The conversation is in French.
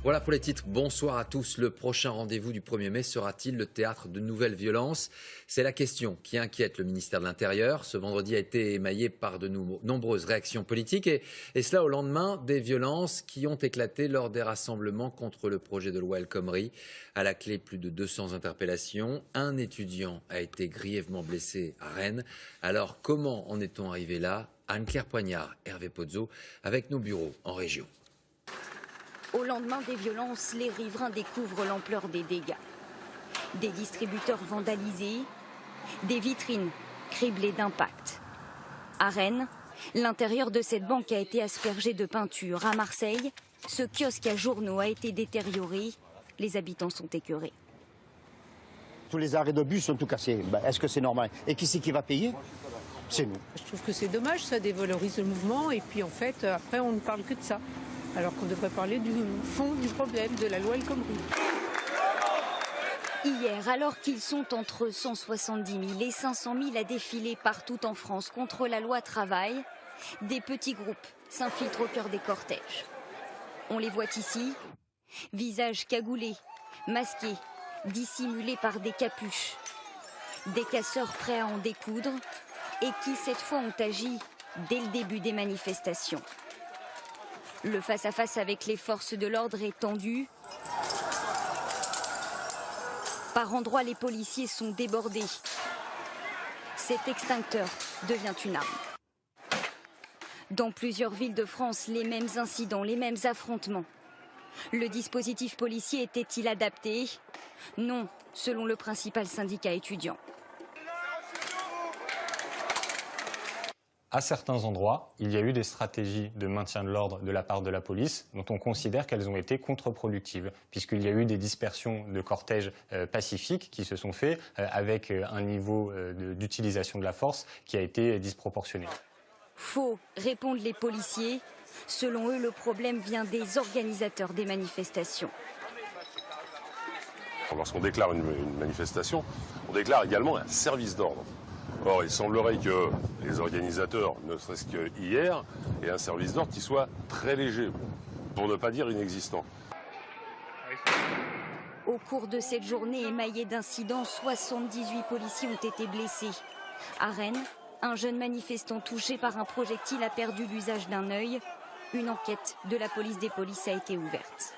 Voilà pour les titres. Bonsoir à tous. Le prochain rendez-vous du 1er mai sera-t-il le théâtre de nouvelles violences? C'est la question qui inquiète le ministère de l'Intérieur. Ce vendredi a été émaillé par de nombreuses réactions politiques et cela au lendemain des violences qui ont éclaté lors des rassemblements contre le projet de loi El Khomri. À la clé, plus de 200 interpellations. Un étudiant a été grièvement blessé à Rennes. Alors comment en est-on arrivé là? Anne-Claire Poignard, Hervé Pozzo, avec nos bureaux en région. Au lendemain des violences, les riverains découvrent l'ampleur des dégâts. Des distributeurs vandalisés, des vitrines criblées d'impacts. À Rennes, l'intérieur de cette banque a été aspergé de peinture. À Marseille, ce kiosque à journaux a été détérioré. Les habitants sont écœurés. Tous les arrêts de bus sont tout cassés. Est-ce que c'est normal? Et qui c'est qui va payer? C'est nous. Je trouve que c'est dommage, ça dévalorise le mouvement et puis en fait, après on ne parle que de ça. Alors qu'on devrait parler du fond du problème, de la loi El Khomri. Hier, alors qu'ils sont entre 170 000 et 500 000 à défiler partout en France contre la loi travail, des petits groupes s'infiltrent au cœur des cortèges. On les voit ici, visages cagoulés, masqués, dissimulés par des capuches. Des casseurs prêts à en découdre et qui cette fois ont agi dès le début des manifestations. Le face-à-face avec les forces de l'ordre est tendu. Par endroits, les policiers sont débordés. Cet extincteur devient une arme. Dans plusieurs villes de France, les mêmes incidents, les mêmes affrontements. Le dispositif policier était-il adapté? Non, selon le principal syndicat étudiant. À certains endroits, il y a eu des stratégies de maintien de l'ordre de la part de la police dont on considère qu'elles ont été contre-productives, puisqu'il y a eu des dispersions de cortèges pacifiques qui se sont faits avec un niveau d'utilisation de la force qui a été disproportionné. Faux, répondent les policiers. Selon eux, le problème vient des organisateurs des manifestations. Lorsqu'on déclare une manifestation, on déclare également un service d'ordre. Or, il semblerait que les organisateurs, ne serait-ce qu'hier, aient un service d'ordre qui soit très léger, pour ne pas dire inexistant. Au cours de cette journée émaillée d'incidents, 78 policiers ont été blessés. À Rennes, un jeune manifestant touché par un projectile a perdu l'usage d'un œil. Une enquête de la police des polices a été ouverte.